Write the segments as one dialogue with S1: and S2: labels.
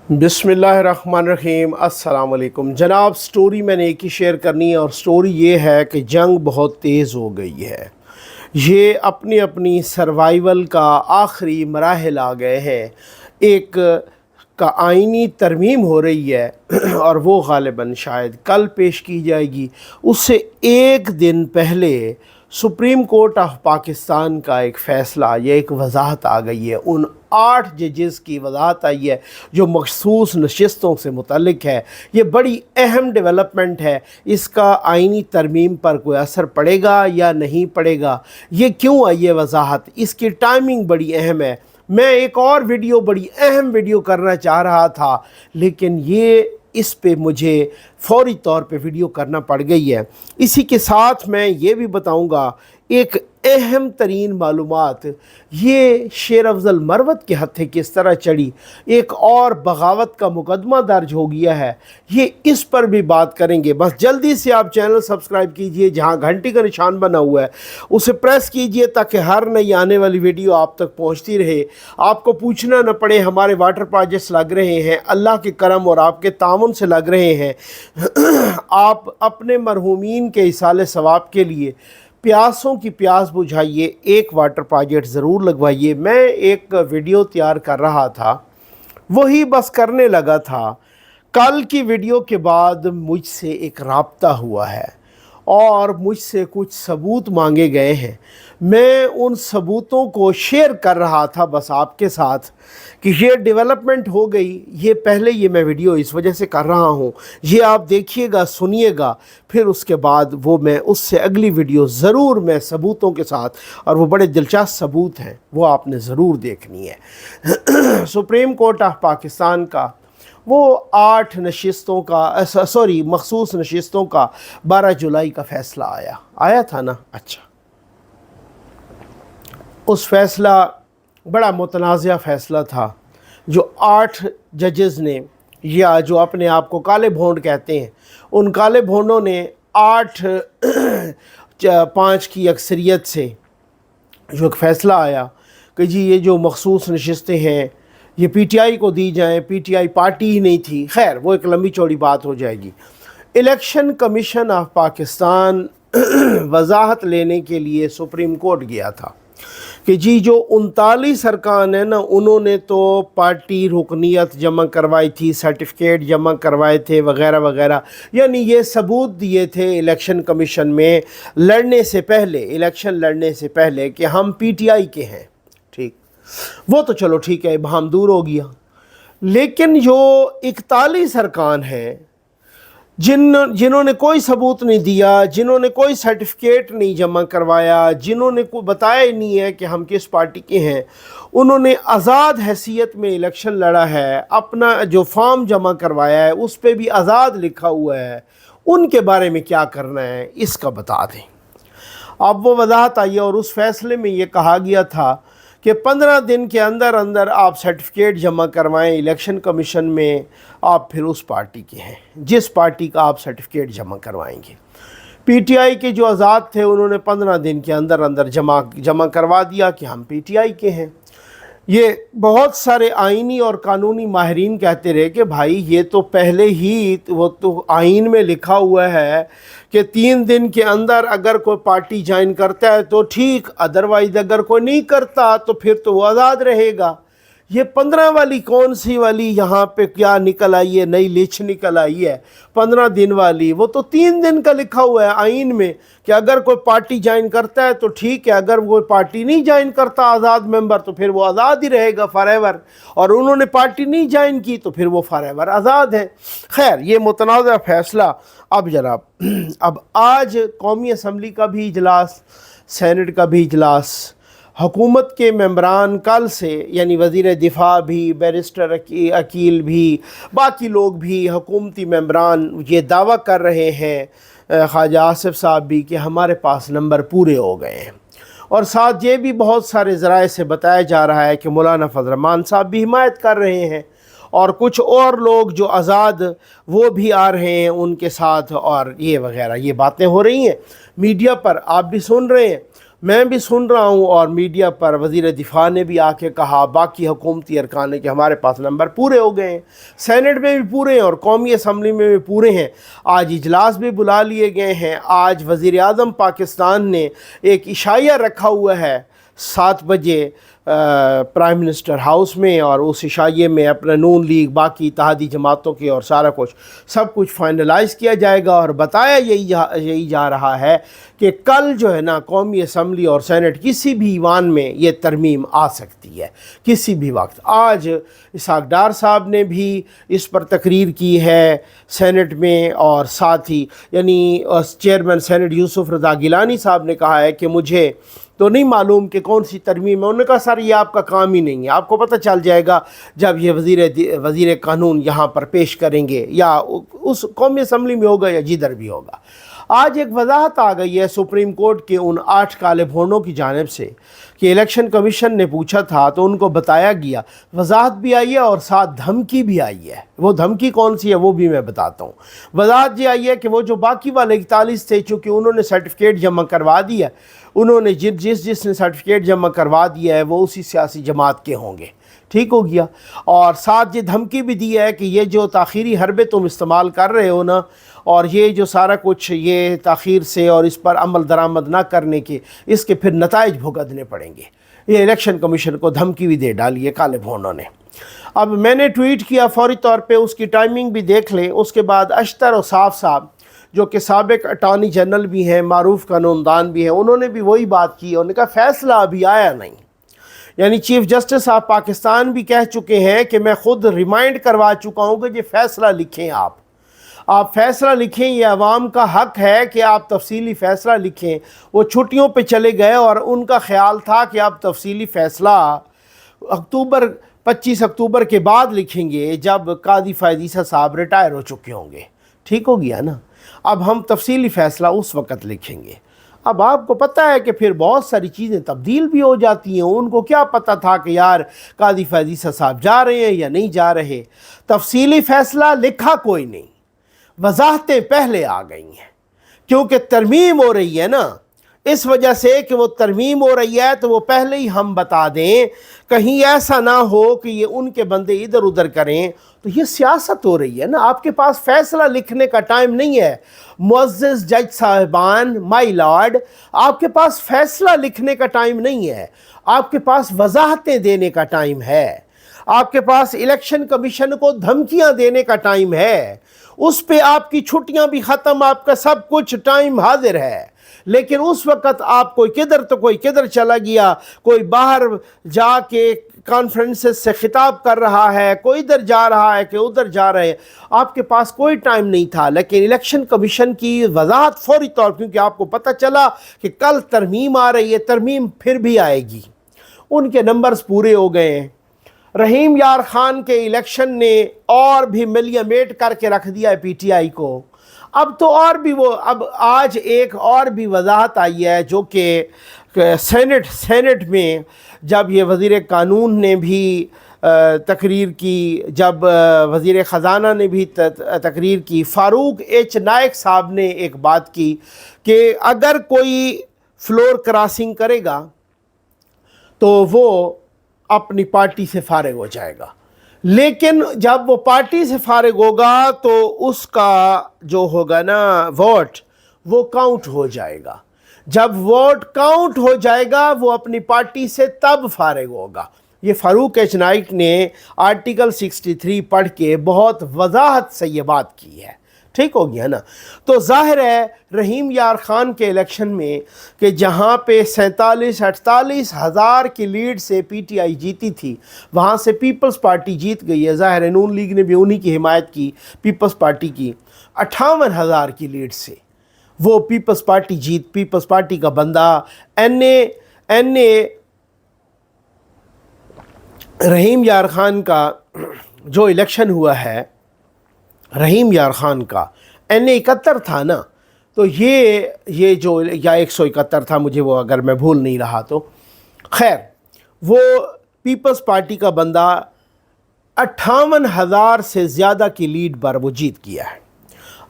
S1: बिस्मिल्लाहिर्रहमानिर्रहीम। अस्सलाम वालेकुम जनाब। स्टोरी मैंने एक ही शेयर करनी है और स्टोरी ये है कि जंग बहुत तेज़ हो गई है। ये अपनी अपनी सर्वाइवल का आखिरी मराहिल आ गए हैं। एक का आइनी तरमीम हो रही है और वो ग़ालिबन शायद कल पेश की जाएगी। उससे एक दिन पहले सुप्रीम कोर्ट ऑफ पाकिस्तान का एक फ़ैसला या एक वजाहत आ गई है। उन 8 जजेस की वजाहत आई है जो मखसूस नशिस्तों से मुतल्लिक है। ये बड़ी अहम डेवलपमेंट है। इसका आइनी तरमीम पर कोई असर पड़ेगा या नहीं पड़ेगा, ये क्यों आई है वजाहत, इसकी टाइमिंग बड़ी अहम है। मैं एक और वीडियो, बड़ी अहम वीडियो करना चाह रहा था, लेकिन ये इस पे मुझे फौरी तौर पे वीडियो करना पड़ गई है। इसी के साथ मैं ये भी बताऊंगा एक अहम तरीन मालूमात, ये शेर अफजल मरवत के हत्थे किस तरह चढ़ी, एक और बगावत का मुकदमा दर्ज हो गया है, ये इस पर भी बात करेंगे। बस जल्दी से आप चैनल सब्सक्राइब कीजिए, जहां घंटी का निशान बना हुआ है उसे प्रेस कीजिए ताकि हर नई आने वाली वीडियो आप तक पहुंचती रहे। आपको पूछना न पड़े। हमारे वाटर प्रोजेक्ट्स लग रहे हैं, अल्लाह के करम और आपके तामुन से लग रहे हैं। आप अपने मरहूमीन के इसाले सवाब के लिए प्यासों की प्यास बुझाइए, एक वाटर प्रोजेक्ट ज़रूर लगवाइए। मैं एक वीडियो तैयार कर रहा था, वही बस करने लगा था। कल की वीडियो के बाद मुझसे एक राब्ता हुआ है और मुझसे कुछ सबूत मांगे गए हैं। मैं उन सबूतों को शेयर कर रहा था बस आपके साथ कि ये डेवलपमेंट हो गई। ये पहले ये मैं वीडियो इस वजह से कर रहा हूँ, ये आप देखिएगा, सुनिएगा, फिर उसके बाद वो मैं उससे अगली वीडियो ज़रूर मैं सबूतों के साथ, और वो बड़े दिलचस्प सबूत हैं, वो आपने ज़रूर देखनी है। सुप्रीम कोर्ट ऑफ पाकिस्तान का वो 8 नशिस्तों का मखसूस नशिस्तों का 12 जुलाई का फ़ैसला आया था ना। अच्छा, उस फ़ैसला बड़ा मुतनाज़ा फ़ैसला था जो 8 जजेस ने, या जो अपने आप को काले भोंड कहते हैं, उन काले भोंडों ने 8-5 की अक्सरियत से जो एक फ़ैसला आया कि जी ये जो मखसूस नशिस्तें हैं ये पीटीआई को दी जाएं। पीटीआई पार्टी ही नहीं थी, खैर वो एक लंबी चौड़ी बात हो जाएगी। इलेक्शन कमीशन ऑफ पाकिस्तान वजाहत लेने के लिए सुप्रीम कोर्ट गया था कि जी जो 39 अरकान है ना, उन्होंने तो पार्टी रुकनीत जमा करवाई थी, सर्टिफिकेट जमा करवाए थे वगैरह वगैरह, यानी ये सबूत दिए थे इलेक्शन कमीशन में लड़ने से पहले, इलेक्शन लड़ने से पहले कि हम पीटीआई के हैं। ठीक, वो तो चलो ठीक है, बहाम दूर हो गया। लेकिन जो 41 अरकान हैं जिन्होंने कोई सबूत नहीं दिया, जिन्होंने कोई सर्टिफिकेट नहीं जमा करवाया, जिन्होंने को बताया ही नहीं है कि हम किस पार्टी के हैं, उन्होंने आज़ाद हैसियत में इलेक्शन लड़ा है, अपना जो फॉर्म जमा करवाया है उस पर भी आज़ाद लिखा हुआ है, उनके बारे में क्या करना है इसका बता दें। अब वो वजाहत आई और उस फैसले में ये कहा गया था कि 15 दिन के अंदर अंदर आप सर्टिफिकेट जमा करवाएं इलेक्शन कमीशन में, आप फिर उस पार्टी के हैं जिस पार्टी का आप सर्टिफिकेट जमा करवाएंगे। पीटीआई के जो आज़ाद थे उन्होंने 15 दिन के अंदर अंदर जमा करवा दिया कि हम पीटीआई के हैं। ये बहुत सारे आइनी और कानूनी माहिरीन कहते रहे कि भाई ये तो पहले ही वो तो आइन में लिखा हुआ है कि 3 दिन के अंदर अगर कोई पार्टी ज्वाइन करता है तो ठीक, अदरवाइज अगर कोई नहीं करता तो फिर तो वो आज़ाद रहेगा। ये 15 वाली कौन सी वाली यहाँ पे क्या निकल आई है, नई लिस्ट निकल आई है 15 दिन वाली? वो तो 3 दिन का लिखा हुआ है आइन में कि अगर कोई पार्टी ज्वाइन करता है तो ठीक है, अगर कोई पार्टी नहीं ज्वाइन करता आज़ाद मेंबर तो फिर वो आज़ाद ही रहेगा फॉरएवर, और उन्होंने पार्टी नहीं ज्वाइन की तो फिर वो फॉरएवर आज़ाद है। खैर ये मुतनाज़ा फ़ैसला। अब जनाब, अब आज कौमी असम्बली का भी इजलास, सेनेट का भी इजलास, हुकूमत के मेंबरान कल से, यानी वज़ीर दिफा भी, बैरिस्टर अकील भी, बाकी लोग भी, हुकूमती मेंबरान ये दावा कर रहे हैं, ख्वाजा आसिफ साहब भी, कि हमारे पास नंबर पूरे हो गए हैं। और साथ ये भी बहुत सारे ज़राए से बताया जा रहा है कि मौलाना फजल रहमान साहब भी हिमायत कर रहे हैं और कुछ और लोग जो आज़ाद वो भी आ रहे हैं उनके साथ, और ये वगैरह ये बातें हो रही हैं मीडिया पर, आप भी सुन रहे हैं। मैं भी सुन रहा हूँ और मीडिया पर वज़ीर दिफा ने भी आके कहा, बाकी हुकूमती अरकान ने कि हमारे पास नंबर पूरे हो गए हैं, सेनेट में भी पूरे हैं और कौमी असम्बली में भी पूरे हैं। आज इजलास भी बुला लिए गए हैं। आज वज़ीर आज़म पाकिस्तान ने एक इशाया रखा हुआ है 7 बजे प्राइम मिनिस्टर हाउस में, और उस इशाये में अपना नून लीग, बाकी इत्तेहादी जमातों के और सारा कुछ सब कुछ फाइनलाइज़ किया जाएगा। और बताया यही जा रहा है कि कल जो है ना कौमी असम्बली और सेनेट किसी भी ईवान में ये तरमीम आ सकती है किसी भी वक्त। आज इसहाक डार साहब ने भी इस पर तकरीर की है सेनेट में, और साथ ही यानी चेयरमैन सेनेट यूसुफ रज़ा गिलानी साहब ने कहा है कि मुझे तो नहीं मालूम कि कौन सी तरमीम है। उन्होंने कहा सर ये आपका काम ही नहीं है, आपको पता चल जाएगा जब ये वज़ीर कानून यहाँ पर पेश करेंगे, या उस कौमी असम्बली में होगा या जिधर भी होगा। आज एक वजाहत आ गई है सुप्रीम कोर्ट के उन 8 काले भोंडों की जानिब से कि इलेक्शन कमीशन ने पूछा था तो उनको बताया गया, वजाहत भी आई है और साथ धमकी भी आई है। वो धमकी कौन सी है वो भी मैं बताता हूँ। वजाहत ये आई है कि वो जो बाकी वाले 41 थे, चूँकि उन्होंने सर्टिफिकेट जमा करवा दिया, उन्होंने जिसने सर्टिफिकेट जमा करवा दिया है वो उसी सियासी जमात के होंगे, ठीक हो गया। और साथ ये धमकी भी दी है कि ये जो ताख़ीरी हरबे तुम इस्तेमाल कर रहे हो ना, और ये जो सारा कुछ ये ताख़ीर से और इस पर अमल दरामद ना करने के, इसके फिर नताइज भुगतने पड़ेंगे। ये इलेक्शन कमीशन को धमकी भी दे डाली है काले भोंडों ने। अब मैंने ट्वीट किया फौरी तौर पे, उसकी टाइमिंग भी देख लें। उसके बाद अशतर औसाफ साहब जो कि साबिक अटॉर्नी जनरल भी हैं, मारूफ कानूनदान भी हैं, उन्होंने भी वही बात की। उन्होंने कहा फ़ैसला अभी आया नहीं, यानी चीफ़ जस्टिस ऑफ पाकिस्तान भी कह चुके हैं कि मैं ख़ुद रिमाइंड करवा चुका हूँ कि ये फ़ैसला लिखें, आप फ़ैसला लिखें, ये अवाम का हक़ है कि आप तफसीली फ़ैसला लिखें। वो छुट्टियों पे चले गए और उनका ख़्याल था कि आप तफसीली फ़ैसला 25 अक्टूबर के बाद लिखेंगे जब कादी फ़ैज़ीसा साहब रिटायर हो चुके होंगे, ठीक हो गया ना। अब हम तफसीली फ़ैसला उस वक़्त लिखेंगे। अब आपको पता है कि फिर बहुत सारी चीज़ें तब्दील भी हो जाती हैं। उनको क्या पता था कि यार कादी फ़ैज़ीसा साहब जा रहे हैं या नहीं जा रहे। तफसीली फ़ैसला लिखा कोई नहीं, वजाहतें पहले आ गई हैं, क्योंकि तरमीम हो रही है ना, इस वजह से कि वो तरमीम हो रही है तो वो पहले ही हम बता दें, कहीं ऐसा ना हो कि ये उनके बंदे इधर उधर करें। तो ये सियासत हो रही है ना, आपके पास फ़ैसला लिखने का टाइम नहीं है। मुअज़्ज़िज़ जज साहिबान, माई लॉर्ड, आपके पास फ़ैसला लिखने का टाइम नहीं है, आपके पास वजाहतें देने का टाइम है, आपके पास इलेक्शन कमीशन को धमकियां देने का टाइम है। उस पे आपकी छुट्टियां भी ख़त्म, आपका सब कुछ टाइम हाजिर है। लेकिन उस वक़्त आप कोई किधर तो कोई किधर चला गया, कोई बाहर जाके कॉन्फ्रेंसेस से खिताब कर रहा है, कोई इधर जा रहा है कि उधर जा रहे हैं, आपके पास कोई टाइम नहीं था। लेकिन इलेक्शन कमीशन की वजाहत फौरी तौर, क्योंकि आपको पता चला कि कल तरमीम आ रही है, तरमीम फिर भी आएगी, उनके नंबर्स पूरे हो गए हैं। रहीम यार खान के इलेक्शन ने और भी मिलियमेट करके रख दिया है PTI को। अब तो और भी वो, अब आज एक और भी वजाहत आई है जो कि सेनेट में जब ये वज़ीर कानून ने भी तकरीर की, जब वज़ीर ख़जाना ने भी तकरीर की, फ़ारूक H नायक साहब ने एक बात की कि अगर कोई फ्लोर क्रॉसिंग करेगा तो वो अपनी पार्टी से फारिग हो जाएगा, लेकिन जब वो पार्टी से फारिग होगा तो उसका जो होगा ना वोट, वो काउंट हो जाएगा। जब वोट काउंट हो जाएगा वो अपनी पार्टी से तब फारिग होगा। ये फ़ारूक H नाइक ने आर्टिकल 63 पढ़ के बहुत वजाहत से ये बात की है, ठीक हो गया ना। तो ज़ाहिर है रहीम यार ख़ान के इलेक्शन में कि जहाँ पे 47-48 हज़ार की लीड से PTI जीती थी, वहाँ से पीपल्स पार्टी जीत गई है। ज़ाहिर है नून लीग ने भी उन्हीं की हिमायत की, पीपल्स पार्टी की 58,000 की लीड से वो पीपल्स पार्टी का बंदा एन ए रहीम यार ख़ान का जो इलेक्शन हुआ है, रहीम यार ख़ान का NA 71 था ना, तो ये जो या 171 था, मुझे वो अगर मैं भूल नहीं रहा तो, खैर वो पीपल्स पार्टी का बंदा 58,000 से ज़्यादा की लीड पर वो जीत गया है।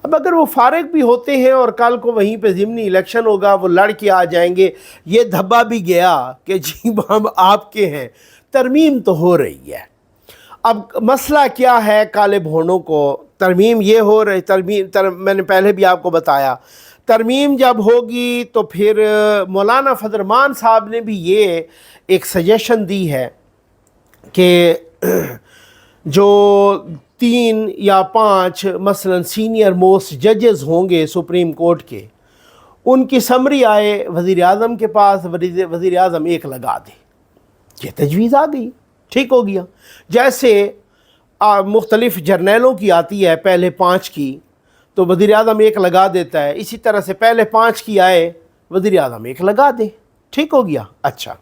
S1: अब अगर वो फारिग भी होते हैं और कल को वहीं पे ज़िमनी इलेक्शन होगा, वो लड़ के आ जाएंगे, ये धब्बा भी गया कि जी हम आपके हैं, तरमीम तो हो रही है। अब मसला क्या है, काले भोनों को तरमीम ये हो रही, मैंने पहले भी आपको बताया, तरमीम जब होगी तो फिर मौलाना फजल रहमान साहब ने भी ये एक सजेशन दी है कि जो 3 या 5 मसलन सीनियर मोस्ट जजेस होंगे सुप्रीम कोर्ट के, उनकी समरी आए वज़ीर आज़म के पास, वज़ीर आज़म एक लगा दे। ये तजवीज़ आ गई, ठीक हो गया। जैसे मुख्तलिफ़ जर्नलों की आती है, पहले 5 की तो वज़ीर आज़म एक लगा देता है, इसी तरह से पहले 5 की आए, वज़ीर आज़म एक लगा दे, ठीक हो गया। अच्छा,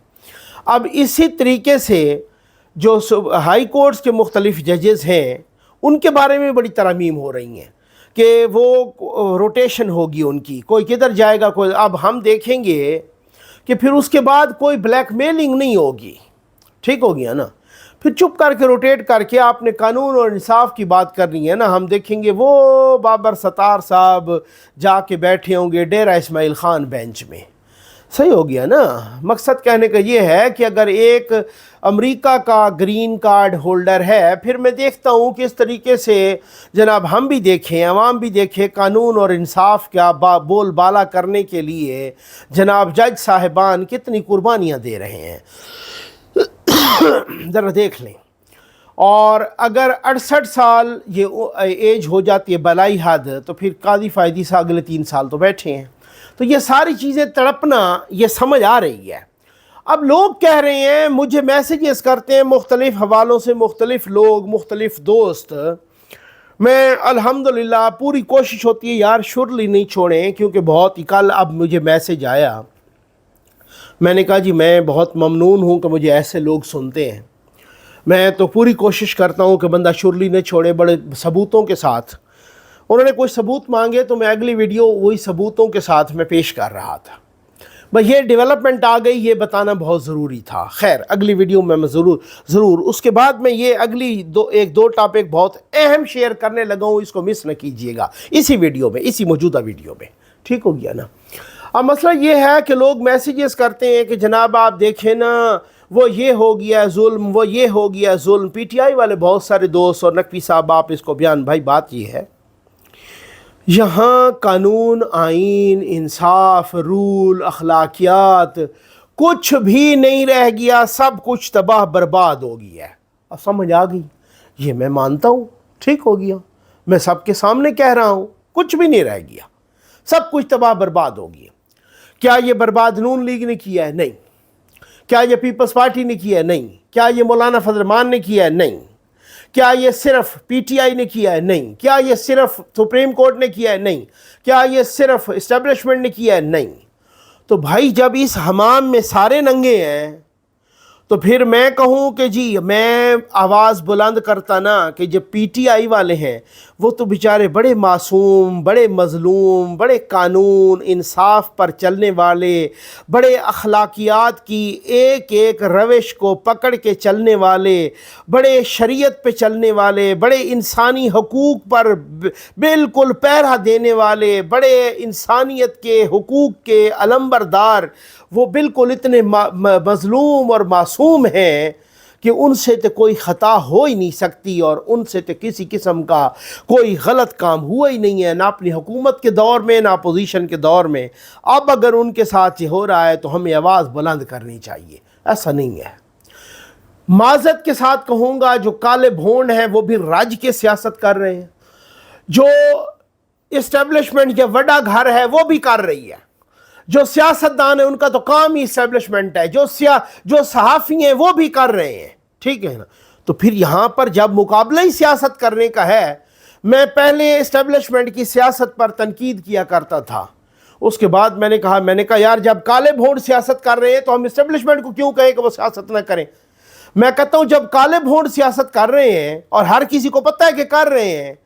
S1: अब इसी तरीके से जो हाई कोर्ट्स के मुख्तलिफ़ जजेस हैं, उनके बारे में बड़ी तरमीम हो रही हैं कि वो रोटेशन होगी उनकी, कोई किधर जाएगा कोई। अब हम देखेंगे कि फिर उसके बाद कोई ब्लैक मेलिंग नहीं होगी, ठीक हो गया ना। फिर चुप करके रोटेट करके आपने कानून और इंसाफ की बात करनी है ना। हम देखेंगे वो बाबर सत्तार साहब जाके बैठे होंगे डेरा इस्माइल ख़ान बेंच में, सही हो गया ना। मकसद कहने का ये है कि अगर एक अमेरिका का ग्रीन कार्ड होल्डर है, फिर मैं देखता हूँ कि इस तरीके से जनाब हम भी देखें, अवाम भी देखे, कानून और इंसाफ का बोल बाला करने के लिए जनाब जज साहिबान कितनी कुर्बानियाँ दे रहे हैं, ज़रा देख लें। और अगर 68 साल ये एज हो जाती है बलाई हद, तो फिर कादी फ़ायदी से अगले 3 साल तो बैठे हैं। तो ये सारी चीज़ें तड़पना ये समझ आ रही है। अब लोग कह रहे हैं, मुझे मैसेजेस करते हैं मुख्तलिफ़ हवालों से मुख्तलिफ़ लोग, मुख्तलिफ़ दोस्त। मैं अल्हम्दुलिल्लाह पूरी कोशिश होती है यार शुरली नहीं छोड़ें, क्योंकि बहुत ही कल अब मुझे मैसेज आया, मैंने कहा जी मैं बहुत ममनून हूँ कि मुझे ऐसे लोग सुनते हैं। मैं तो पूरी कोशिश करता हूँ कि बंदा शुरली न छोड़े, बड़े सबूतों के साथ। उन्होंने कुछ सबूत मांगे तो मैं अगली वीडियो वही सबूतों के साथ मैं पेश कर रहा था। बस ये डेवलपमेंट आ गई, ये बताना बहुत ज़रूरी था। खैर अगली वीडियो में मैं ज़रूर उसके बाद मैं ये अगली एक दो टॉपिक बहुत अहम शेयर करने लगा हूँ, इसको मिस न कीजिएगा इसी वीडियो में, इसी मौजूदा वीडियो में, ठीक हो गया ना। अब मसला ये है कि लोग मैसेजेस करते हैं कि जनाब आप देखें ना, वो ये हो गया जुल्म, वो ये हो गया जुल्म। पीटीआई वाले बहुत सारे दोस्त और नकवी साहब आप इसको बयान, भाई बात ये है, यहाँ कानून, आइन, इंसाफ, रूल, अखलाकियात कुछ भी नहीं रह गया, सब कुछ तबाह बर्बाद हो गया है। अब समझ आ गई, ये मैं मानता हूँ, ठीक हो गया। मैं सबके सामने कह रहा हूँ, कुछ भी नहीं रह गया, सब कुछ तबाह बर्बाद हो गया। क्या ये बर्बाद नून लीग ने किया है? नहीं। क्या ये पीपल्स पार्टी ने किया है? नहीं। क्या ये मौलाना फजल रहमान ने किया है? नहीं। क्या ये सिर्फ पीटीआई ने किया है? नहीं। क्या ये सिर्फ सुप्रीम कोर्ट ने किया है? नहीं। क्या ये सिर्फ इस्टेब्लिशमेंट ने किया है? नहीं। तो भाई जब इस हमाम में सारे नंगे हैं, तो फिर मैं कहूँ कि जी मैं आवाज़ बुलंद करता ना कि जब पीटीआई वाले हैं वो तो बेचारे बड़े मासूम, बड़े मज़लूम, बड़े कानून इंसाफ पर चलने वाले, बड़े अखलाकियात की एक एक रविश को पकड़ के चलने वाले, बड़े शरीयत पे चलने वाले, बड़े इंसानी हकूक़ पर बिल्कुल पहरा देने वाले, बड़े इंसानियत के हुकूक़ के अलंबरदार, वो बिल्कुल इतने मज़लूम और मासूम हैं कि उनसे तो कोई ख़ता हो ही नहीं सकती और उनसे तो किसी किस्म का कोई गलत काम हुआ ही नहीं है, ना अपनी हुकूमत के दौर में ना अपोजिशन के दौर में। अब अगर उनके साथ ये हो रहा है तो हमें आवाज़ बुलंद करनी चाहिए, ऐसा नहीं है। माज़रत के साथ कहूँगा जो काले भोंड हैं वो भी राज्य के सियासत कर रहे हैं, जो इस्टेब्लिशमेंट या बड़ा घर है वो भी कर रही है, जो सियासतदान है उनका तो काम ही इस्टेब्लिशमेंट है, जो सहाफ़ी हैं वो भी कर रहे हैं, ठीक है ना। तो फिर यहाँ पर जब मुकाबला ही सियासत करने का है, मैं पहले इस्टेब्लिशमेंट की सियासत पर तनकीद किया करता था, उसके बाद मैंने कहा यार जब काले भोंड सियासत कर रहे हैं तो हम इस्टेब्लिशमेंट को क्यों कहें कि वो सियासत ना करें। मैं कहता हूँ जब काले भोंड सियासत कर रहे हैं और हर किसी को पता है कि कर रहे हैं,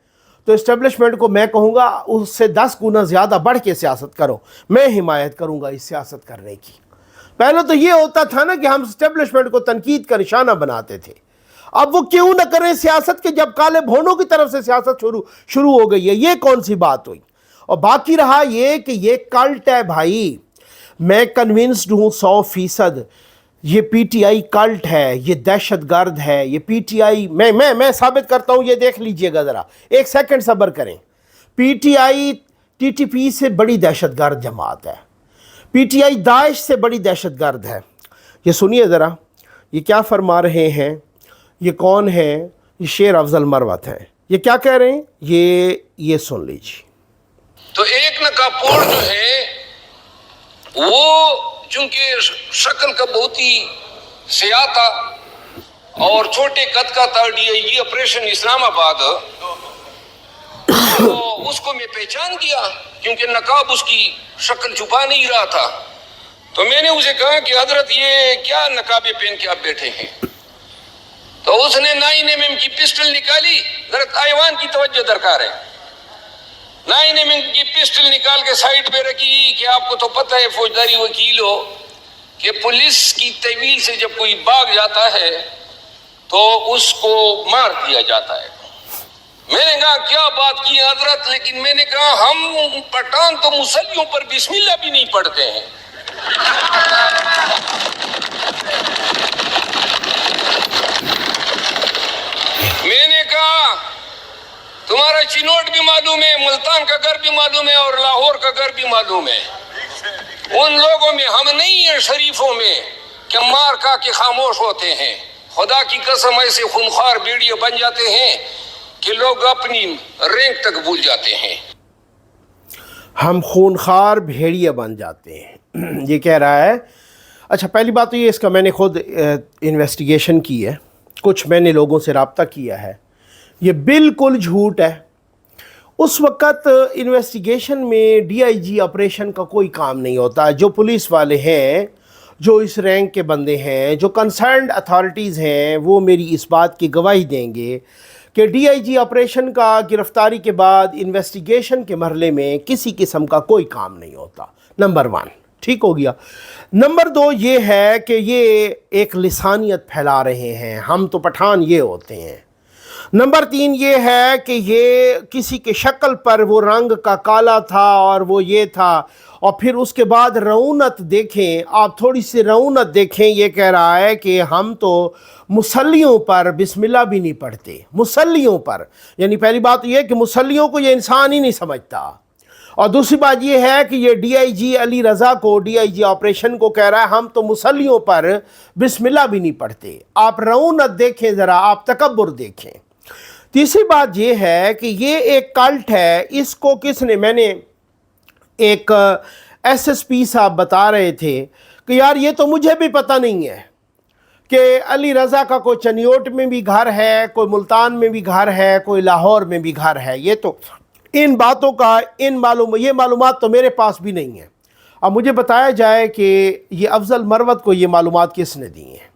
S1: तो इस्टेब्लिशमेंट को मैं कहूँगा उससे 10 गुना ज़्यादा बढ़ के सियासत करो। मैं हिमायत करूँगा इस सियासत करने की। पहले तो ये होता था ना कि हम इस्टेब्लिशमेंट को तनकीद का निशाना बनाते थे, अब वो क्यों ना करें सियासत के जब काले भोनों की तरफ से सियासत शुरू हो गई है? ये कौन सी बात हुई? और बाकी रहा ये कि ये कल्ट है भाई, मैं कन्विंस्ड हूँ 100%, ये पीटीआई कल्ट है, ये दहशतगर्द है, ये पीटीआई मैं साबित करता हूँ, ये देख लीजिएगा ज़रा, एक सेकंड सब्र करें। पीटीआई टीटीपी से बड़ी दहशतगर्द जमात है, पीटीआई दाइश से बड़ी दहशतगर्द है। ये सुनिए ज़रा, ये क्या फरमा रहे हैं, ये कौन है? ये शेर अफजल मरवत है, ये क्या कह रहे हैं, ये सुन लीजिए।
S2: तो एक नकाबपोश जो है वो चूंकि शक्ल का बहुत ही सियाह था और छोटे कद का था, डीआईजी ऑपरेशन इस्लामाबाद, तो उसको मैं पहचान गया क्योंकि नकाब उसकी शक्ल छुपा नहीं रहा था। तो मैंने उसे कहा कि हजरत ये क्या नकाबे पहन के आप बैठे हैं? तो उसने 9mm की पिस्टल निकाली, जरा ऐवान की तवज्जो दरकार है। 9mm की पिस्टल निकाल के साइड पे रखी कि आपको तो पता है फौजदारी वकील हो कि पुलिस की तहवील से जब कोई भाग जाता है तो उसको मार दिया जाता है। मैंने कहा क्या बात की हजरत, लेकिन मैंने कहा हम पठान तो मुसल्लियों पर बिस्मिल्लाह भी नहीं पढ़ते हैं। मैंने कहा तुम्हारा चिनोट भी मालूम है, मुल्तान का घर भी मालूम है और लाहौर का घर भी मालूम है। उन लोगों में हम नहीं है शरीफों में कि मार का के खामोश होते हैं। खुदा की कसम ऐसे खूनख्वार भेड़िए बन जाते हैं कि लोग अपनी रैंक तक भूल जाते हैं।
S1: हम खूनखार भेड़िए बन जाते हैं, ये कह रहा है। अच्छा, पहली बात तो ये, इसका मैंने खुद इन्वेस्टिगेशन की है, कुछ मैंने लोगों से रब्ता किया है, ये बिल्कुल झूठ है। उस वक़्त इन्वेस्टिगेशन में डीआईजी ऑपरेशन का कोई काम नहीं होता। जो पुलिस वाले हैं, जो इस रैंक के बंदे हैं, जो कंसर्न्ड अथॉरिटीज़ हैं, वो मेरी इस बात की गवाही देंगे कि डीआईजी ऑपरेशन का गिरफ़्तारी के बाद इन्वेस्टिगेशन के मरहले में किसी किस्म का कोई काम नहीं होता। नंबर 1 ठीक हो गया। नंबर 2 ये है कि ये एक लिसानियत फैला रहे हैं, हम तो पठान ये होते हैं। नंबर 3 ये है कि ये किसी के शक्ल पर वो रंग का काला था और वो ये था, और फिर उसके बाद रऊनत देखें आप, थोड़ी सी रऊनत देखें। ये कह रहा है कि हम तो मुसल्लियों पर बिस्मिल्लाह भी नहीं पढ़ते, मुसल्लियों पर। यानी पहली बात ये है कि मुसल्लियों को ये इंसान ही नहीं समझता, और दूसरी बात ये है कि ये डीआईजी अली रज़ा को, डीआईजी ऑपरेशन को कह रहा है हम तो मुसल्लियों पर बिस्मिल्लाह भी नहीं पढ़ते। आप रऊनत देखें ज़रा, आप तकब्बुर देखें। तीसरी बात ये है कि ये एक कल्ट है, इसको किसने, मैंने एक एसएसपी साहब बता रहे थे कि यार ये तो मुझे भी पता नहीं है कि अली रज़ा का कोई चनियोट में भी घर है, कोई मुल्तान में भी घर है, कोई लाहौर में भी घर है। ये तो इन बातों का ये मालूमात तो मेरे पास भी नहीं है। अब मुझे बताया जाए कि ये अफजल मरवत को ये मालूमात किसने दी हैं,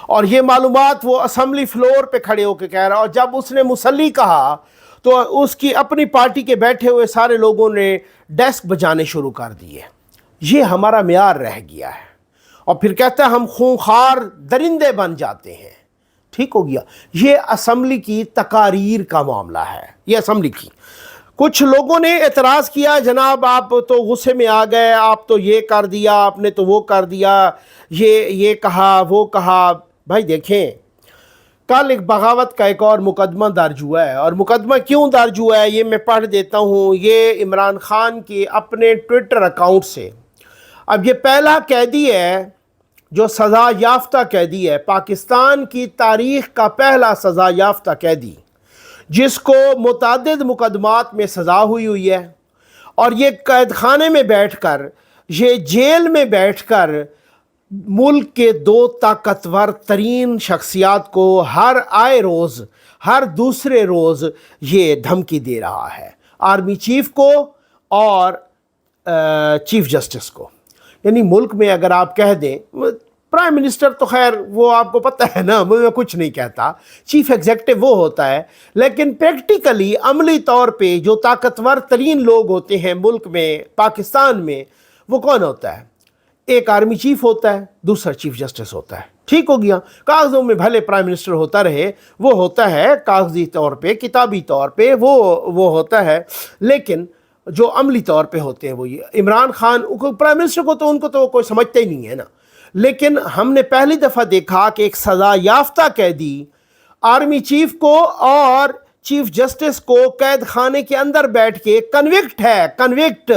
S1: और ये मालूमात वो असम्बली फ्लोर पे खड़े होकर कह रहा है। और जब उसने मुसल्ली कहा तो उसकी अपनी पार्टी के बैठे हुए सारे लोगों ने डेस्क बजाने शुरू कर दिए। ये हमारा मियार रह गया है। और फिर कहता है हम खूंखार दरिंदे बन जाते हैं। ठीक हो गया। ये असम्बली की तकारीर का मामला है, ये असम्बली की। कुछ लोगों ने एतराज़ किया, जनाब आप तो गुस्से में आ गए, आप तो ये कर दिया, आपने तो वो कर दिया, ये कहा वो कहा। भाई देखें, कल एक बगावत का एक और मुकदमा दर्ज हुआ है, और मुकदमा क्यों दर्ज हुआ है ये मैं पढ़ देता हूँ। ये इमरान खान के अपने ट्विटर अकाउंट से। अब ये पहला कैदी है जो सज़ा याफ्ता कैदी है, पाकिस्तान की तारीख़ का पहला सज़ा याफ्ता कैदी, जिसको मुतअद्दिद मुकदमात में सज़ा हुई है। और ये कैद खाने में बैठकर, ये जेल में बैठकर मुल्क के 2 ताकतवर तरीन शख्सियात को हर आए रोज़, हर दूसरे रोज़ ये धमकी दे रहा है, आर्मी चीफ को और चीफ जस्टिस को। यानी मुल्क में अगर आप कह दें, प्राइम मिनिस्टर तो खैर वो आपको पता है ना, मैं कुछ नहीं कहता, चीफ एग्जेक्टिव वो होता है, लेकिन प्रैक्टिकली अमली तौर पे जो ताकतवर तरीन लोग होते हैं मुल्क में, पाकिस्तान में, वो कौन होता है? एक आर्मी चीफ होता है, दूसरा चीफ जस्टिस होता है। ठीक हो गया। कागज़ों में भले प्राइम मिनिस्टर होता रहे, वो होता है कागजी तौर पे, किताबी तौर पे वो होता है, लेकिन जो अमली तौर पे होते हैं वो ये इमरान खान प्राइम मिनिस्टर को तो उनको तो कोई समझता ही नहीं है ना। लेकिन हमने पहली दफ़ा देखा कि एक सज़ा याफ्ता कैदी आर्मी चीफ को और चीफ जस्टिस को कैद खाने के अंदर बैठ के कन्विक्ट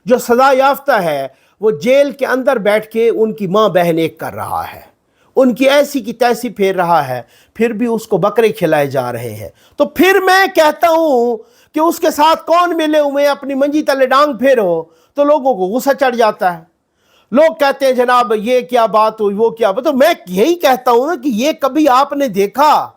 S1: जो सज़ा याफ्ता है वो जेल के अंदर बैठ के उनकी माँ बहन एक कर रहा है, उनकी ऐसी की तैसी फेर रहा है, फिर भी उसको बकरे खिलाए जा रहे हैं। तो फिर मैं कहता हूँ कि उसके साथ कौन मिले हुए अपनी मंजी तले डांग फेरो, तो लोगों को गुस्सा चढ़ जाता है। लोग कहते हैं जनाब ये क्या बात हुई, वो क्या बात। तो मैं यही कहता हूँ ना कि ये कभी आपने देखा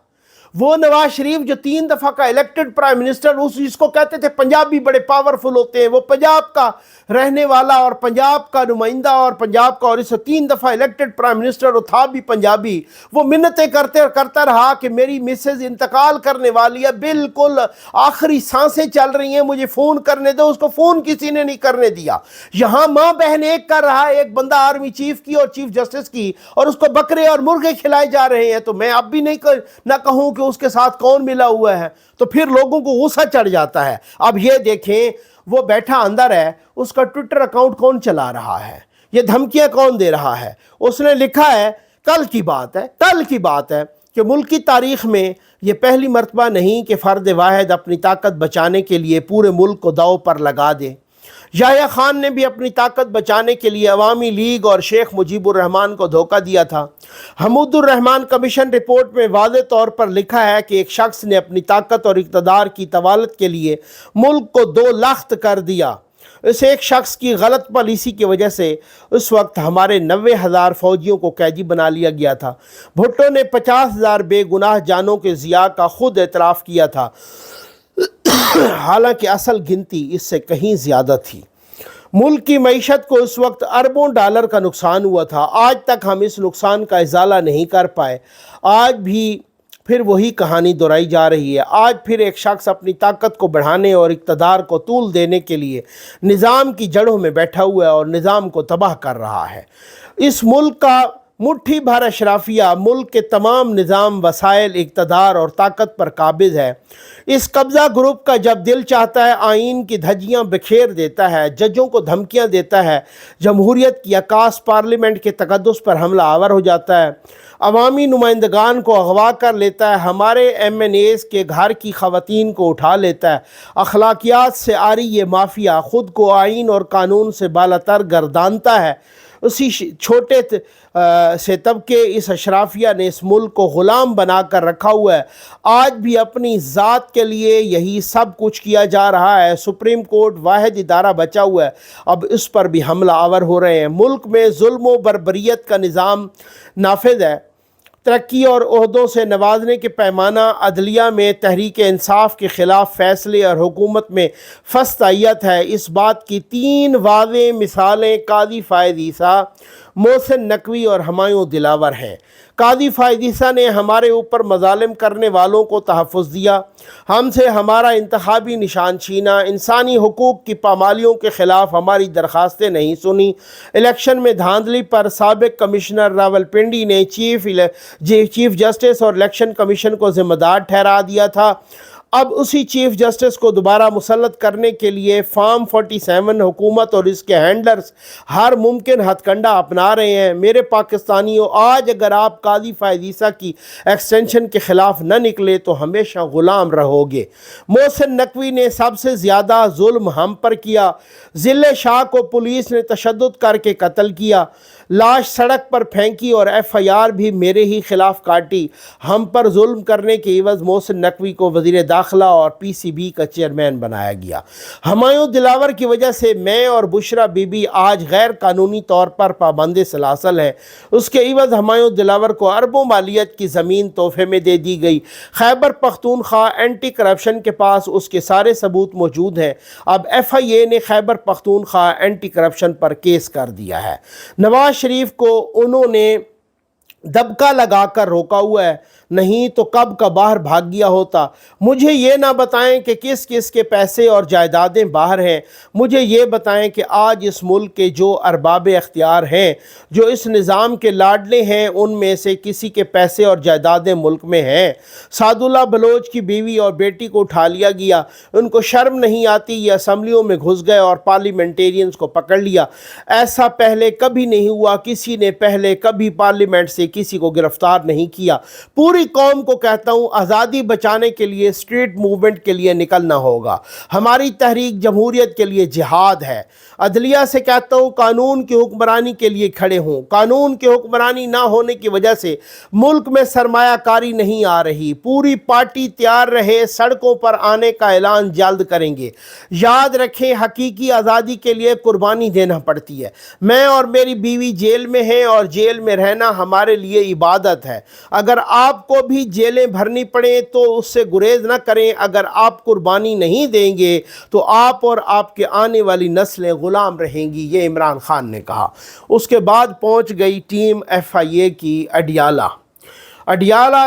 S1: वो नवाज शरीफ जो 3 दफ़ा का इलेक्टेड प्राइम मिनिस्टर, उस जिसको कहते थे पंजाबी बड़े पावरफुल होते हैं, वो पंजाब का रहने वाला और पंजाब का नुमाइंदा और इस 3 दफ़ा इलेक्टेड प्राइम मिनिस्टर, वो था भी पंजाबी, वो मिन्नतें करता रहा कि मेरी मिसेज इंतकाल करने वाली है, बिल्कुल आखिरी सांसें चल रही हैं, मुझे फ़ोन करने दो। उसको फ़ोन किसी ने नहीं करने दिया। यहाँ माँ बहन एक कर रहा है, एक बंदा आर्मी चीफ की और चीफ जस्टिस की, और उसको बकरे और मुर्गे खिलाए जा रहे हैं। तो मैं अब भी ना कहूँ कि उसके साथ कौन मिला हुआ है, तो फिर लोगों को गुस्सा चढ़ जाता है। अब ये देखें, वो बैठा अंदर है, उसका ट्विटर अकाउंट कौन चला रहा है, ये धमकियां कौन दे रहा है। उसने लिखा है, कल की बात है कि मुल्क की तारीख में ये पहली मर्तबा नहीं कि फ़र्द वाहिद अपनी ताकत बचाने के लिए पूरे मुल्क को दाव पर लगा दे। याह्या खान ने भी अपनी ताकत बचाने के लिए अवामी लीग और शेख मुजीबुर रहमान को धोखा दिया था। हमूदुर रहमान कमीशन रिपोर्ट में वाज़े तौर पर लिखा है कि एक शख्स ने अपनी ताकत और इक़्तिदार की तवालत के लिए मुल्क को 2 लाख कर दिया। इस एक शख्स की गलत पॉलिसी की वजह से उस वक्त हमारे 90,000 फ़ौजियों को कैदी बना लिया गया था। भुट्टो ने 50,000 बेगुनाह जानों के ज़िया का खुद एतराफ़ किया था, हालांकि असल गिनती इससे कहीं ज़्यादा थी। मुल्क की मईशत को उस वक्त अरबों डॉलर का नुकसान हुआ था। आज तक हम इस नुकसान का इजाला नहीं कर पाए। आज भी फिर वही कहानी दोहराई जा रही है। आज फिर एक शख्स अपनी ताकत को बढ़ाने और इक़्तिदार को तूल देने के लिए निज़ाम की जड़ों में बैठा हुआ है और निज़ाम को तबाह कर रहा है। इस मुल्क का मुट्ठी भर अशराफिया मुल्क के तमाम निज़ाम, वसाइल, इक़्तिदार और ताकत पर काबिज़ है। इस कब्ज़ा ग्रुप का जब दिल चाहता है आइन की धज्जियाँ बिखेर देता है, जजों को धमकियाँ देता है, जमहूरियत की अकास पार्लियामेंट के तकद्दुस पर हमला आवर हो जाता है, अवामी नुमाइंदगान को अगवा कर लेता है, हमारे MNAs के घर की ख़वातीन को उठा लेता है। अखलाकियात से आरी ये माफिया ख़ुद को आइन और कानून से बालातर गर्दानता है। उसी छोटे से तबके इस अशराफिया ने इस मुल्क को ग़ुलाम बना कर रखा हुआ है। आज भी अपनी ज़ात के लिए यही सब कुछ किया जा रहा है। सुप्रीम कोर्ट वाहिद इदारा बचा हुआ है, अब इस पर भी हमला आवर हो रहे हैं। मुल्क में जुल्म व बर्बरियत का निज़ाम नाफिज है। तरक्की और ओहदों से नवाजने के पैमाना, अदलिया में तहरीक इंसाफ के ख़िलाफ़ फ़ैसले और हुकूमत में फस्तैयत है। इस बात की 3 वाज़े मिसालें काजी फ़ायज़ ईसा, मोहसिन नकवी और हुमायूं दिलावर हैं। काजी फ़ायज़ ईसा ने हमारे ऊपर मज़ालिम करने वालों को तहफ़्फ़ुज़ दिया, हमसे हमारा इंतखाबी निशान छीना, इंसानी हुकूक की पामालियों के ख़िलाफ़ हमारी दरख्वास्तें नहीं सुनी। इलेक्शन में धांधली पर साबिक़ कमिश्नर रावलपिंडी ने चीफ जस्टिस और इलेक्शन कमीशन को ज़िम्मेदार ठहरा दिया था। अब उसी चीफ जस्टिस को दोबारा मुसल्लत करने के लिए फॉर्म 47 हुकूमत और इसके हैंडलर्स हर मुमकिन हथकंडा अपना रहे हैं। मेरे पाकिस्तानियों, आज अगर आप काजी फ़ायज़ ईसा की एक्सटेंशन के ख़िलाफ़ न निकले तो हमेशा ग़ुलाम रहोगे। मोहसिन नकवी ने सबसे ज़्यादा जुल्म हम पर किया। ज़िले शाह को पुलिस ने तशद्दुद करके कत्ल किया, लाश सड़क पर फेंकी और FIR भी मेरे ही ख़िलाफ़ काटी। हम पर जुल्म करने के एवज़ मोहसिन नकवी को वज़ीर दाखिला और PCB का चेयरमैन बनाया गया। हुमायूं दिलावर की वजह से मैं और बुशरा बीबी आज गैर कानूनी तौर पर पाबंद सलासल हैं। उसके एवज़ हुमायूं दिलावर को अरबों मालियत की ज़मीन तोहफे में दे दी गई। खैबर पख्तूनख्वा एंटी करप्शन के पास उसके सारे सबूत मौजूद हैं। अब FIA ने खैबर पख्तूनख्वा एंटी करप्शन पर केस कर दिया है। नवाज शरीफ को उन्होंने दबका लगाकर रोका हुआ है, नहीं तो कब का बाहर भाग गया होता। मुझे ये ना बताएं कि किस किस के पैसे और जायदादें बाहर हैं, मुझे ये बताएं कि आज इस मुल्क के जो अरबाब इख्तियार हैं, जो इस निज़ाम के लाडले हैं, उनमें से किसी के पैसे और जायदादें मुल्क में हैं। सादुल्ला बलोच की बीवी और बेटी को उठा लिया गया, उनको शर्म नहीं आती, ये असम्बलियों में घुस गए और पार्लियामेंटेरियंस को पकड़ लिया। ऐसा पहले कभी नहीं हुआ, किसी ने पहले कभी पार्लियामेंट से किसी को गिरफ्तार नहीं किया। पूरी कौम को कहता हूं, आज़ादी बचाने के लिए स्ट्रीट मूवमेंट के लिए निकलना होगा। हमारी तहरीक जमहूरियत के लिए जिहाद है। अदलिया से कहता हूं, कानून की हुक्मरानी के लिए खड़े हों। कानून की हुक्मरानी ना होने की वजह से मुल्क में सरमायाकारी नहीं आ रही। पूरी पार्टी तैयार रहे, सड़कों पर आने का ऐलान जल्द करेंगे। याद रखें, हकीकी आज़ादी के लिए कुर्बानी देना पड़ती है। मैं और मेरी बीवी जेल में हैं और जेल में रहना हमारे लिए इबादत है। अगर आपको भी जेलें भरनी पड़े तो उससे गुरेज न करें। अगर आप कुर्बानी नहीं देंगे तो आप और आपके आने वाली नस्लें गुलाम रहेंगी, ये इमरान खान ने कहा। उसके बाद पहुंच गई टीम FIA की अडियाला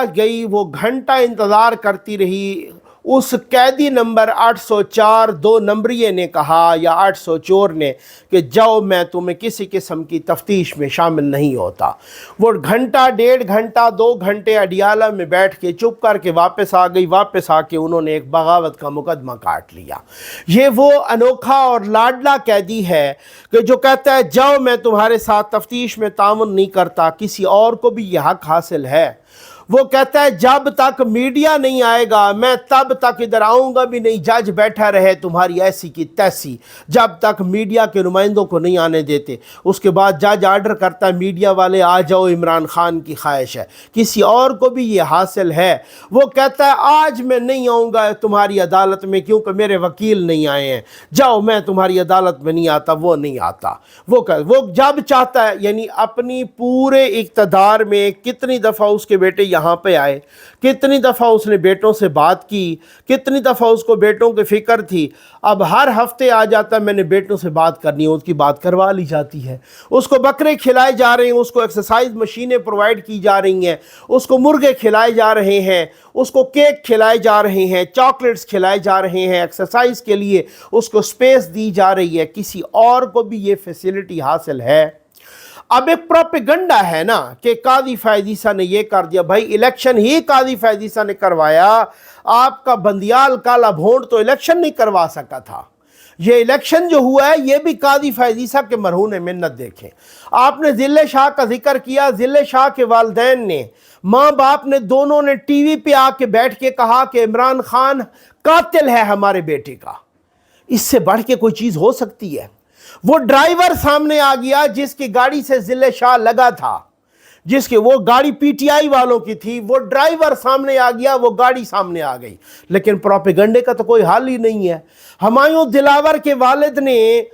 S1: गई, वो घंटा इंतज़ार करती रही। उस कैदी नंबर 804 2 नंबरिए ने कहा, या 804 ने, कि जाओ, मैं तुम्हें किसी किस्म की तफ्तीश में शामिल नहीं होता। वो घंटा, 1.5 घंटा, 2 घंटे अडियाला में बैठ के चुप करके वापस आ गई। वापस आके उन्होंने एक बगावत का मुकदमा काट लिया। ये वो अनोखा और लाडला कैदी है कि जो कहता है, जाओ, मैं तुम्हारे साथ तफ्तीश में ताउन नहीं करता। किसी और को भी यह हक हासिल है। वो कहता है, जब तक मीडिया नहीं आएगा मैं तब तक इधर आऊँगा भी नहीं। जज बैठा रहे तुम्हारी ऐसी की तैसी, जब तक मीडिया के नुमाइंदों को नहीं आने देते। उसके बाद जज आर्डर करता है, मीडिया वाले आ जाओ, इमरान खान की ख्वाहिश है। किसी और को भी ये हासिल है। वो कहता है, आज मैं नहीं आऊँगा तुम्हारी अदालत में क्योंकि मेरे वकील नहीं आए हैं। जाओ, मैं तुम्हारी अदालत में नहीं आता। वो नहीं आता। वो जब चाहता है, यानी अपनी पूरे इक़्तिदार में कितनी दफ़ा उसके बेटे यहाँ पे आए, कितनी दफ़ा उसने बेटों से बात की, कितनी दफ़ा उसको बेटों की फ़िक्र थी। अब हर हफ्ते आ जाता है, मैंने बेटों से बात करनी है, उसकी बात करवा ली जाती है। उसको बकरे खिलाए जा रहे हैं, उसको एक्सरसाइज मशीनें प्रोवाइड की जा रही हैं, उसको मुर्गे खिलाए जा रहे हैं, उसको केक खिलाए जा रहे हैं, चॉकलेट्स खिलाए जा रहे हैं। एक्सरसाइज के लिए उसको स्पेस दी जा रही है। किसी और को भी ये फैसिलिटी हासिल है। अब एक प्रोपेगंडा है ना कि कादी फैज़ीसा ने ये कर दिया। भाई, इलेक्शन ही कादी फैज़ीसा ने करवाया। आपका बंदियाल काला भोंड तो इलेक्शन नहीं करवा सका था। ये इलेक्शन जो हुआ है ये भी कादी फैज़ीसा के मरहून मिन्नत देखें। आपने ज़िले शाह का जिक्र किया। ज़िले शाह के वालिदैन ने, माँ बाप ने, दोनों ने टीवी पे आके बैठ के कहा कि इमरान खान कातिल है हमारे बेटे का। इससे बढ़ के कोई चीज़ हो सकती है? वो ड्राइवर सामने आ गया जिसकी गाड़ी से ज़िले शाह लगा था, जिसके वो गाड़ी PTI वालों की थी। वो ड्राइवर सामने आ गया, वो गाड़ी सामने आ गई। लेकिन प्रोपेगंडे का तो कोई हाल ही नहीं है। हुमायूं दिलावर के वालिद ने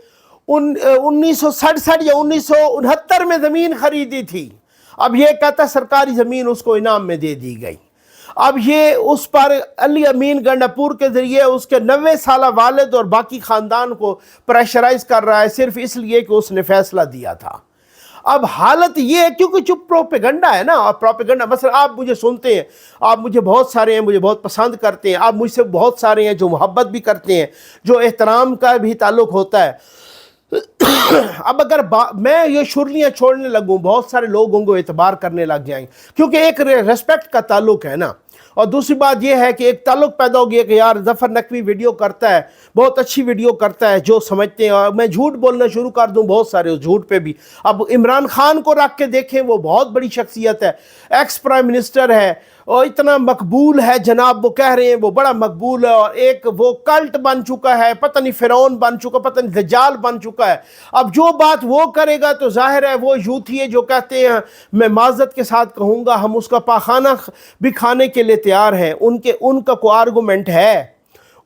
S1: 1967 या 1969 में ज़मीन खरीदी थी। अब ये कहता सरकारी ज़मीन उसको इनाम में दे दी गई। अब ये उस पर अली अमीन गंडापुर के ज़रिए उसके 90 साल वालिद और बाकी ख़ानदान को प्रेशराइज कर रहा है, सिर्फ इसलिए कि उसने फ़ैसला दिया था। अब हालत ये है क्योंकि चुप प्रोपेगंडा है ना। और प्रोपेगंडा, बस आप मुझे सुनते हैं, आप मुझे बहुत सारे हैं, मुझे बहुत पसंद करते हैं, आप मुझसे बहुत सारे हैं जो मोहब्बत भी करते हैं, जो एहतराम का भी ताल्लुक़ होता है। अब अगर मैं ये शुरलियाँ छोड़ने लगूँ, बहुत सारे लोग उनको एतबार करने लग जाएंगे, क्योंकि एक रेस्पेक्ट का ताल्लुक़ है ना। और दूसरी बात यह है कि एक ताल्लुक़ पैदा हो गया कि यार ज़फ़र नकवी वीडियो करता है, बहुत अच्छी वीडियो करता है, जो समझते हैं। और मैं झूठ बोलना शुरू कर दूं बहुत सारे उस झूठ पे भी। अब इमरान खान को रख के देखें, वो बहुत बड़ी शख्सियत है, एक्स प्राइम मिनिस्टर है और इतना मकबूल है जनाब। वो कह रहे हैं वो बड़ा मकबूल है और एक वो कल्ट बन चुका है, पता नहीं फ़िरौन बन चुका, पता नहीं दज्जाल बन चुका है। अब जो बात वो करेगा तो जाहिर है वो यूथ ही है जो कहते हैं, मैं माज़रत के साथ कहूँगा, हम उसका पाखाना भी खाने के लिए तैयार हैं। उनका कोई आर्गूमेंट है?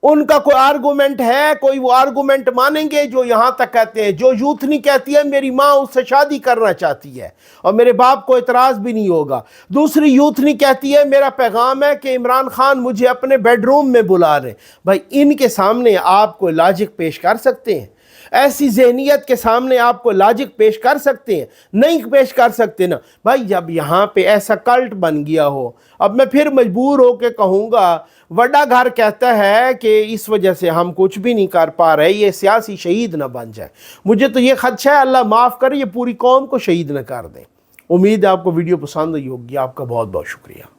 S1: उनका कोई आर्गूमेंट है? कोई वो आर्गूमेंट मानेंगे जो यहाँ तक कहते हैं, जो यूथ नहीं कहती है मेरी माँ उससे शादी करना चाहती है और मेरे बाप को इतराज़ भी नहीं होगा। दूसरी यूथ नहीं कहती है मेरा पैगाम है कि इमरान खान मुझे अपने बेडरूम में बुला रहे। भाई, इनके सामने आप कोई लॉजिक पेश कर सकते हैं? ایسی ذہنیت کے سامنے آپ کو لاجک پیش کر سکتے ہیں؟ نہیں پیش کر سکتے نا بھائی. جب یہاں پہ ایسا کلٹ بن گیا ہو, اب میں پھر مجبور ہو کے کہوں گا وڈا گھر کہتا ہے کہ اس وجہ سے ہم کچھ بھی نہیں کر پا رہے, یہ سیاسی شہید نہ بن جائے. مجھے تو یہ خدشہ ہے اللہ معاف کرے یہ پوری قوم کو شہید نہ کر دیں. امید ہے آپ کو ویڈیو پسند آئی ہوگی. آپ کا بہت بہت شکریہ.